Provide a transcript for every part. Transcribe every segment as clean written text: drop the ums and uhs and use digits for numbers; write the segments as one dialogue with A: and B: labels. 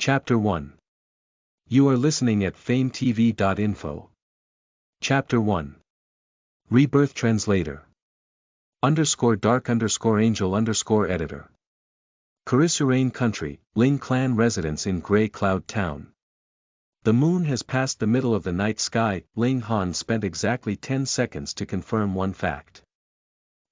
A: Chapter 1. You are listening at FameTV.info. Chapter 1. Rebirth Translator. _dark_angel_editor. Karisurain Country, Ling Clan Residence in Grey Cloud Town. The moon has passed the middle of the night sky. Ling Han spent exactly 10 seconds to confirm one fact.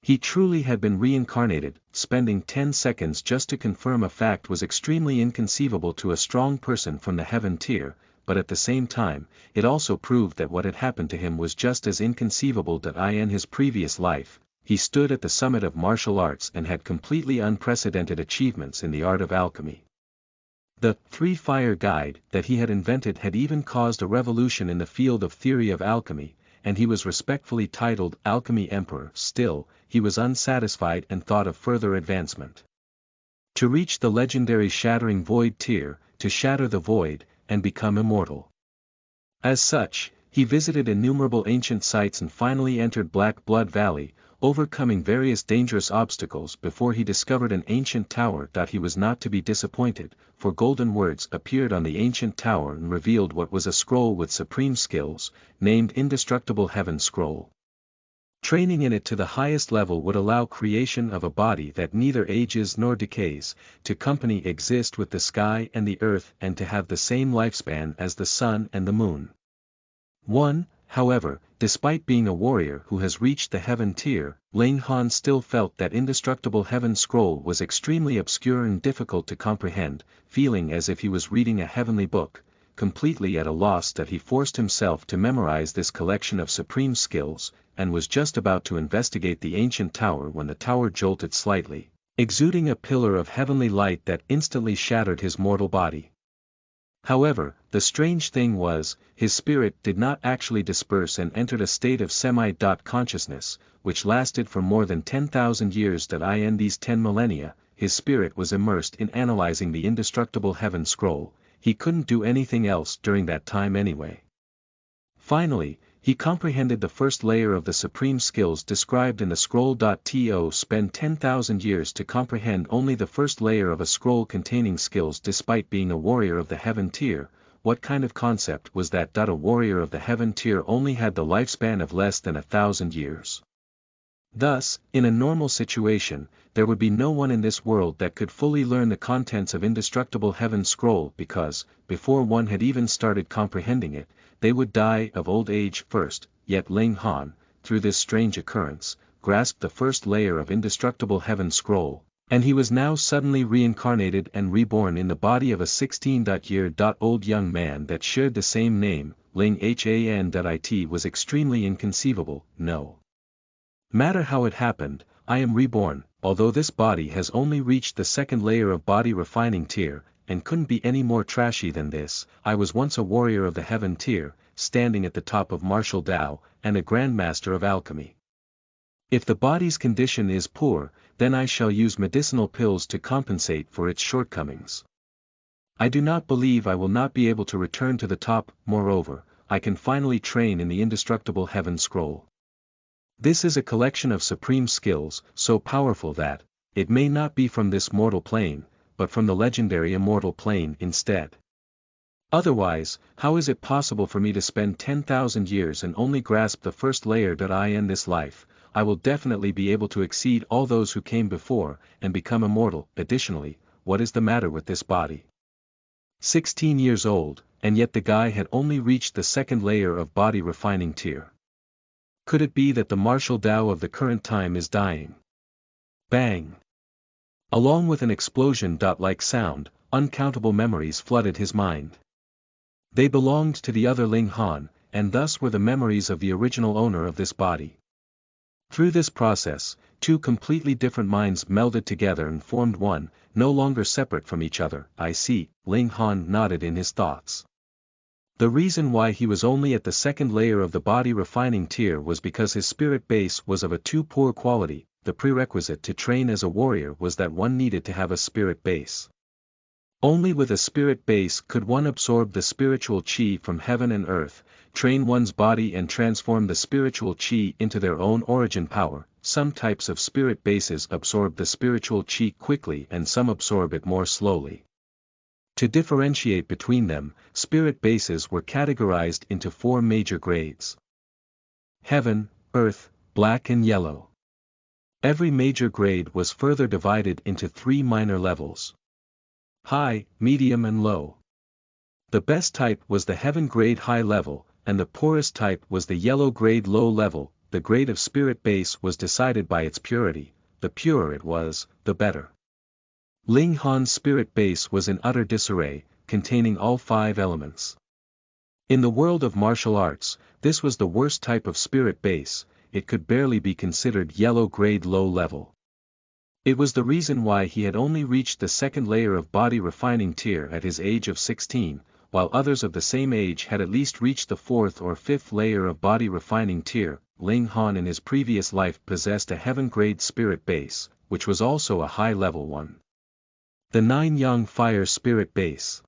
A: He truly had been reincarnated. Spending 10 seconds just to confirm a fact was extremely inconceivable to a strong person from the heaven tier, but at the same time, it also proved that what had happened to him was just as inconceivable that in his previous life, he stood at the summit of martial arts and had completely unprecedented achievements in the art of alchemy. The three-fire guide that he had invented had even caused a revolution in the field of theory of alchemy, and he was respectfully titled Alchemy Emperor. Still, he was unsatisfied and thought of further advancement. To reach the legendary Shattering Void tier, to shatter the void, and become immortal. As such, he visited innumerable ancient sites and finally entered Black Blood Valley, overcoming various dangerous obstacles before he discovered an ancient tower. He was not to be disappointed, for golden words appeared on the ancient tower and revealed what was a scroll with supreme skills, named Indestructible Heaven Scroll. Training in it to the highest level would allow creation of a body that neither ages nor decays, to exist with the sky and the earth and to have the same lifespan as the sun and the moon. However, despite being a warrior who has reached the heaven tier, Ling Han still felt that Indestructible Heaven Scroll was extremely obscure and difficult to comprehend, feeling as if he was reading a heavenly book. Completely at a loss, that he forced himself to memorize this collection of supreme skills, and was just about to investigate the ancient tower when the tower jolted slightly, exuding a pillar of heavenly light that instantly shattered his mortal body. However, the strange thing was, his spirit did not actually disperse and entered a state of semi-consciousness, which lasted for more than 10,000 years. In these 10 millennia, his spirit was immersed in analyzing the Indestructible Heaven Scroll. He couldn't do anything else during that time anyway. Finally, he comprehended the first layer of the supreme skills described in the scroll. To spend 10,000 years to comprehend only the first layer of a scroll containing skills despite being a warrior of the heaven tier, what kind of concept was that? A warrior of the heaven tier only had the lifespan of less than 1,000 years. Thus, in a normal situation, there would be no one in this world that could fully learn the contents of Indestructible Heaven Scroll because, before one had even started comprehending it, they would die of old age first. Yet Ling Han, through this strange occurrence, grasped the first layer of Indestructible Heaven Scroll, and he was now suddenly reincarnated and reborn in the body of a 16-year-old young man that shared the same name. Ling Han. It was extremely inconceivable. No matter how it happened, I am reborn. Although this body has only reached the second layer of body refining tier, and couldn't be any more trashy than this, I was once a warrior of the heaven tier, standing at the top of martial Tao, and a grandmaster of alchemy. If the body's condition is poor, then I shall use medicinal pills to compensate for its shortcomings. I do not believe I will not be able to return to the top. Moreover, I can finally train in the Indestructible Heaven Scroll. This is a collection of supreme skills, so powerful that, it may not be from this mortal plane, but from the legendary immortal plane instead. Otherwise, how is it possible for me to spend 10,000 years and only grasp the first layer? In this life, I will definitely be able to exceed all those who came before, and become immortal. Additionally, what is the matter with this body? 16 years old, and yet the guy had only reached the second layer of body refining tier. Could it be that the martial Tao of the current time is dying? Bang! Along with an explosion-like sound, uncountable memories flooded his mind. They belonged to the other Ling Han, and thus were the memories of the original owner of this body. Through this process, two completely different minds melded together and formed one, no longer separate from each other. I see. Ling Han nodded in his thoughts. The reason why he was only at the second layer of the body refining tier was because his spirit base was of a too poor quality. The prerequisite to train as a warrior was that one needed to have a spirit base. Only with a spirit base could one absorb the spiritual chi from heaven and earth, train one's body and transform the spiritual chi into their own origin power. Some types of spirit bases absorb the spiritual chi quickly and some absorb it more slowly. To differentiate between them, spirit bases were categorized into 4 major grades. Heaven, Earth, Black and Yellow. Every major grade was further divided into 3 minor levels. High, Medium and Low. The best type was the Heaven grade high level, and the poorest type was the Yellow grade low level. The grade of spirit base was decided by its purity. The purer it was, the better. Ling Han's spirit base was in utter disarray, containing all 5 elements. In the world of martial arts, this was the worst type of spirit base. It could barely be considered Yellow grade low level. It was the reason why he had only reached the 2nd layer of body refining tier at his age of 16, while others of the same age had at least reached the 4th or 5th layer of body refining tier. Ling Han in his previous life possessed a Heaven grade spirit base, which was also a high level one. The 9 Yang Fire spirit base.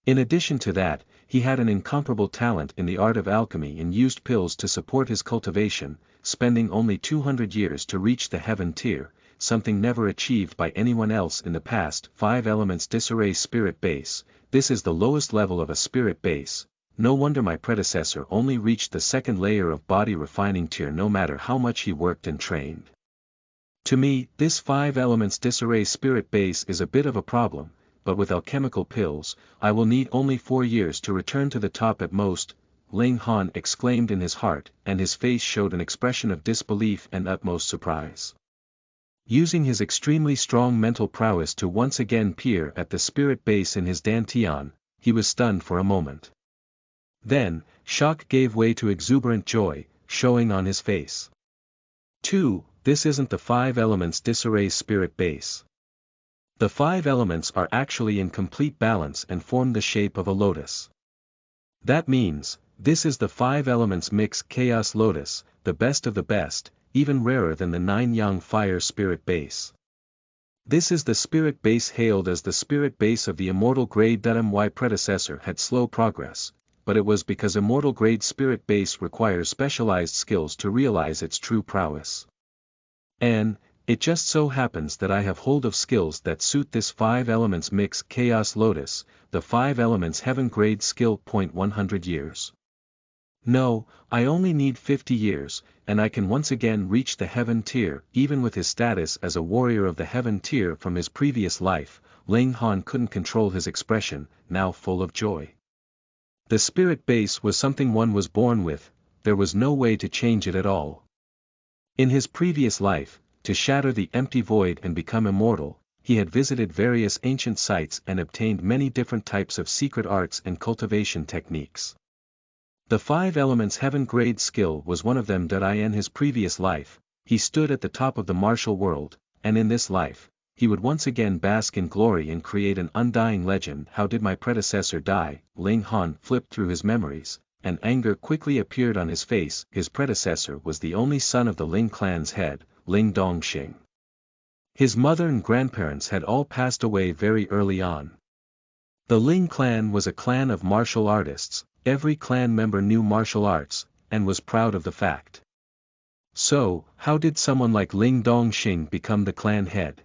A: In addition to that, he had an incomparable talent in the art of alchemy and used pills to support his cultivation, spending only 200 years to reach the Heaven tier, something never achieved by anyone else in the past. 5 elements disarray spirit base. This is the lowest level of a spirit base. No wonder my predecessor only reached the 2nd layer of body refining tier no matter how much he worked and trained. To me, this 5 elements disarray spirit base is a bit of a problem, but with alchemical pills, I will need only 4 years to return to the top at most, Ling Han exclaimed in his heart, and his face showed an expression of disbelief and utmost surprise. Using his extremely strong mental prowess to once again peer at the spirit base in his dantian, he was stunned for a moment. Then, shock gave way to exuberant joy, showing on his face. 2. This isn't the 5 elements disarray spirit base. The 5 elements are actually in complete balance and form the shape of a lotus. That means, this is the 5 elements mix chaos lotus, the best of the best, even rarer than the 9 Yang Fire spirit base. This is the spirit base hailed as the spirit base of the immortal grade. My predecessor had slow progress, but it was because immortal grade spirit base requires specialized skills to realize its true prowess. And, it just so happens that I have hold of skills that suit this 5 elements mix chaos lotus, the 5 elements heaven grade skill. 100 years. No, I only need 50 years, and I can once again reach the heaven tier. Even with his status as a warrior of the heaven tier from his previous life, Ling Han couldn't control his expression, now full of joy. The spirit base was something one was born with, there was no way to change it at all. In his previous life, to shatter the empty void and become immortal, he had visited various ancient sites and obtained many different types of secret arts and cultivation techniques. The 5 elements heaven grade skill was one of them. In his previous life, he stood at the top of the martial world, and in this life, he would once again bask in glory and create an undying legend. How did my predecessor die? Ling Han flipped through his memories, and anger quickly appeared on his face. His predecessor was the only son of the Ling clan's head, Ling Dongxing. His mother and grandparents had all passed away very early on. The Ling clan was a clan of martial artists. Every clan member knew martial arts, and was proud of the fact. So, how did someone like Ling Dongxing become the clan head?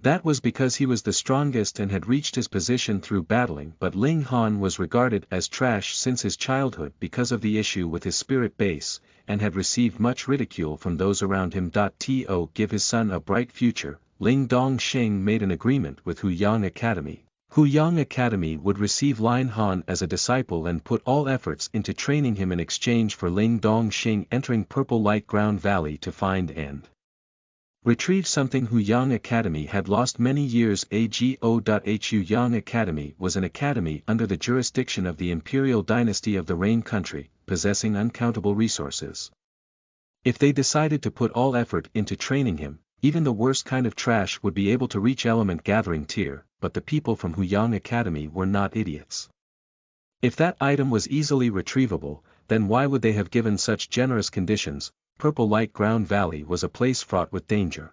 A: That was because he was the strongest and had reached his position through battling. But Ling Han was regarded as trash since his childhood because of the issue with his spirit base, and had received much ridicule from those around him. To give his son a bright future, Ling Dongxing made an agreement with Huyang Academy. Huyang Academy would receive Ling Han as a disciple and put all efforts into training him in exchange for Ling Dongxing entering Purple Light Ground Valley to find and retrieve something Huyang Academy had lost many years ago. Huyang Academy was an academy under the jurisdiction of the imperial dynasty of the Rain Country, possessing uncountable resources. If they decided to put all effort into training him, even the worst kind of trash would be able to reach element gathering tier. But the people from Huyang Academy were not idiots. If that item was easily retrievable, then why would they have given such generous conditions? Purple Light Ground Valley was a place fraught with danger.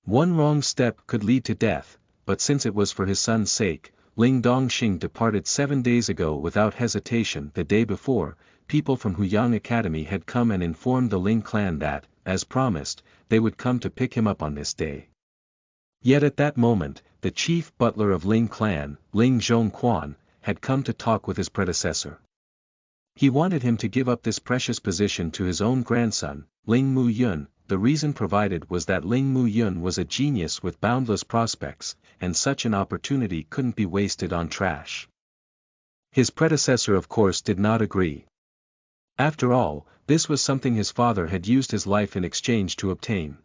A: One wrong step could lead to death, but since it was for his son's sake, Ling Dongxing departed 7 days ago without hesitation. The day before, people from Huyang Academy had come and informed the Ling clan that, as promised, they would come to pick him up on this day. Yet at that moment, the chief butler of Ling clan, Ling Xuanhuan, had come to talk with his predecessor. He wanted him to give up this precious position to his own grandson, Ling Mu Yun. The reason provided was that Ling Mu Yun was a genius with boundless prospects, and such an opportunity couldn't be wasted on trash. His predecessor of course did not agree. After all, this was something his father had used his life in exchange to obtain.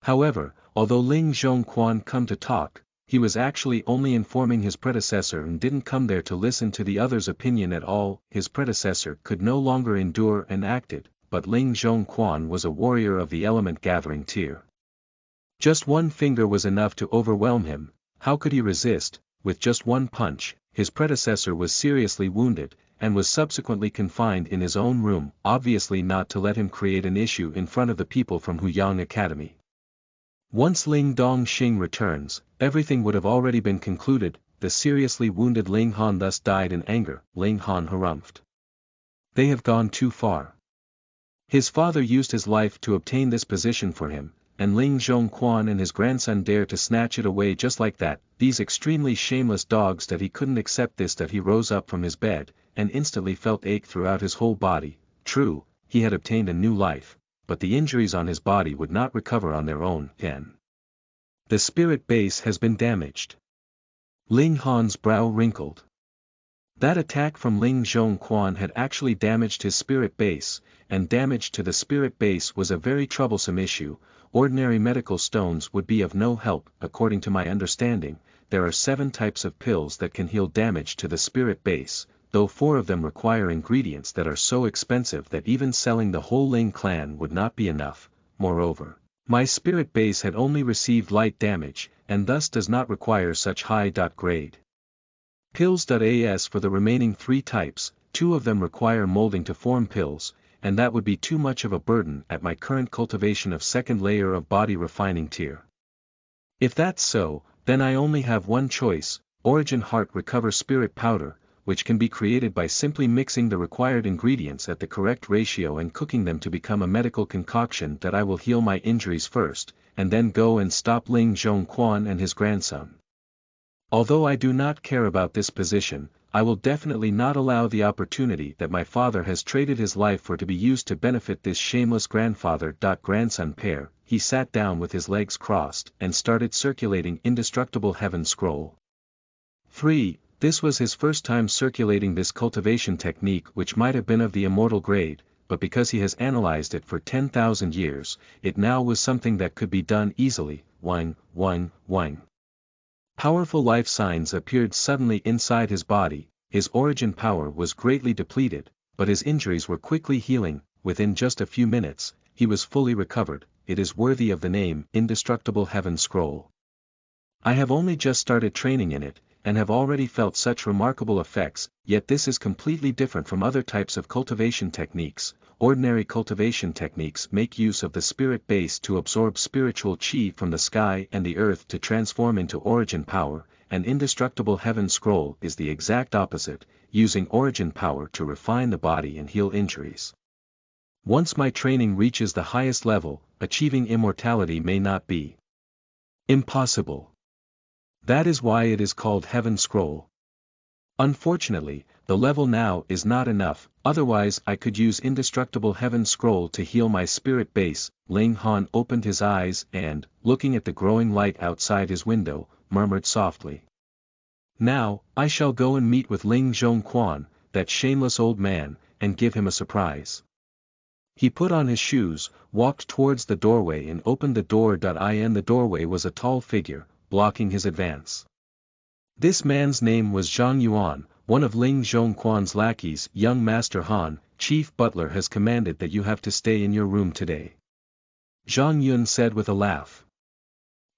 A: However, although Ling Xuanhuan come to talk, he was actually only informing his predecessor and didn't come there to listen to the other's opinion at all. His predecessor could no longer endure and acted, but Ling Xuanhuan was a warrior of the element-gathering tier. Just one finger was enough to overwhelm him. How could he resist? With just one punch, his predecessor was seriously wounded, and was subsequently confined in his own room, obviously not to let him create an issue in front of the people from Huyang Academy. Once Ling Dongxing returns, everything would have already been concluded. The seriously wounded Ling Han thus died in anger. Ling Han harumphed. They have gone too far. His father used his life to obtain this position for him, and Ling Xuanhuan and his grandson dare to snatch it away just like that. These extremely shameless dogs. That he couldn't accept this. That he rose up from his bed, and instantly felt ache throughout his whole body. True, he had obtained a new life, but the injuries on his body would not recover on their own. The spirit base has been damaged. Ling Han's brow wrinkled. That attack from Ling Xuanhuan had actually damaged his spirit base, and damage to the spirit base was a very troublesome issue. Ordinary medical stones would be of no help. According to my understanding, there are 7 types of pills that can heal damage to the spirit base, though 4 of them require ingredients that are so expensive that even selling the whole Ling clan would not be enough. Moreover, my spirit base had only received light damage, and thus does not require such high grade pills. For the remaining 3 types, 2 of them require molding to form pills, and that would be too much of a burden at my current cultivation of 2nd layer of body refining tier. If that's so, then I only have one choice: Origin Heart Recover Spirit Powder, which can be created by simply mixing the required ingredients at the correct ratio and cooking them to become a medical concoction. That I will heal my injuries first, and then go and stop Ling Xuanhuan and his grandson. Although I do not care about this position, I will definitely not allow the opportunity that my father has traded his life for to be used to benefit this shameless grandfather-grandson pair. He sat down with his legs crossed and started circulating Indestructible Heaven Scroll. 3. This was his first time circulating this cultivation technique, which might have been of the immortal grade, but because he has analyzed it for 10,000 years, it now was something that could be done easily. Wang. Powerful life signs appeared suddenly inside his body. His origin power was greatly depleted, but his injuries were quickly healing. Within just a few minutes, he was fully recovered. It is worthy of the name Indestructible Heaven Scroll. I have only just started training in it, and have already felt such remarkable effects. Yet this is completely different from other types of cultivation techniques. Ordinary cultivation techniques make use of the spirit base to absorb spiritual chi from the sky and the earth to transform into origin power, and Indestructible Heaven Scroll is the exact opposite, using origin power to refine the body and heal injuries. Once my training reaches the highest level, achieving immortality may not be impossible. That is why it is called Heaven Scroll. Unfortunately, the level now is not enough, otherwise I could use Indestructible Heaven Scroll to heal my spirit base. Ling Han opened his eyes and, looking at the growing light outside his window, murmured softly. Now, I shall go and meet with Ling Xuanhuan, that shameless old man, and give him a surprise. He put on his shoes, walked towards the doorway and opened the door. In the doorway was a tall figure, blocking his advance. This man's name was Xuanhuan, one of Ling Xuanhuan's lackeys. Young Master Han, chief butler has commanded that you have to stay in your room today. Zhang Yun said with a laugh.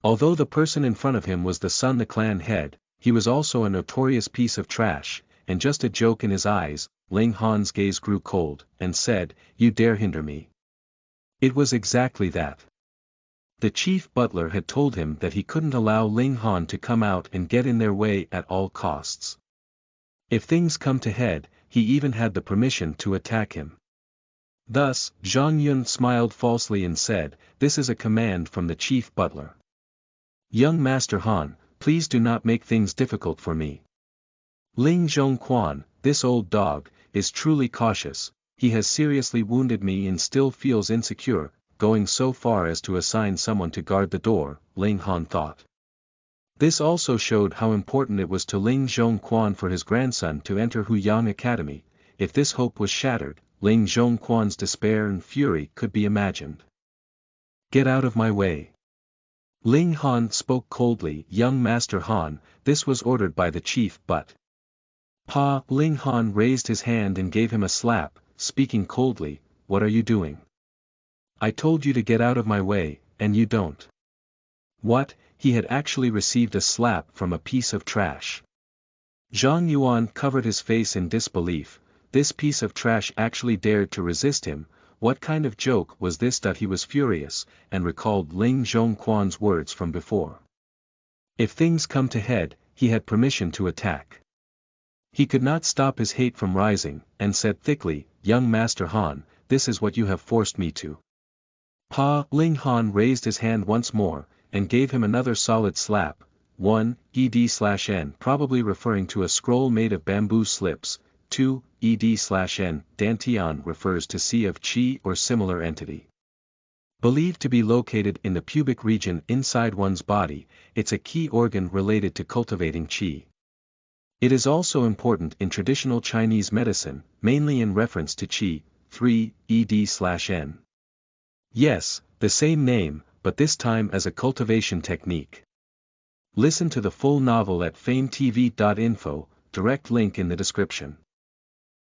A: Although the person in front of him was the Sun the clan head, he was also a notorious piece of trash, and just a joke in his eyes. Ling Han's gaze grew cold, and said, "You dare hinder me?" It was exactly that. The chief butler had told him that he couldn't allow Ling Han to come out and get in their way at all costs. If things come to head, he even had the permission to attack him. Thus, Zhang Yun smiled falsely and said, "This is a command from the chief butler. Young Master Han, Please do not make things difficult for me. Ling Xuanhuan, this old dog, is truly cautious. He has seriously wounded me and still feels insecure, going so far as to assign someone to guard the door, Ling Han thought. This also showed how important it was to Ling Xuanhuan for his grandson to enter Huyang Academy. If this hope was shattered, Ling Xuanhuan's despair and fury could be imagined. Get out of my way. Ling Han spoke coldly. Young Master Han, this was ordered by the chief but... Ling Han raised his hand and gave him a slap, speaking coldly, what are you doing? I told you to get out of my way, and you don't. What? He had actually received a slap from a piece of trash. Xuanhuan covered his face in disbelief. This piece of trash actually dared to resist him. What kind of joke was this? He was furious, and recalled Ling Xuanhuan's words from before. If things come to head, he had permission to attack. He could not stop his hate from rising, and said thickly, Young Master Han, this is what you have forced me to. Ling Han raised his hand once more, and gave him another solid slap. 1. ED/N, probably referring to a scroll made of bamboo slips. 2. ED/N, Dantian refers to sea of qi or similar entity. Believed to be located in the pubic region inside one's body, it's a key organ related to cultivating qi. It is also important in traditional Chinese medicine, mainly in reference to qi. 3. ED/N. Yes, the same name, but this time as a cultivation technique. Listen to the full novel at FameTV.info, direct link in the description.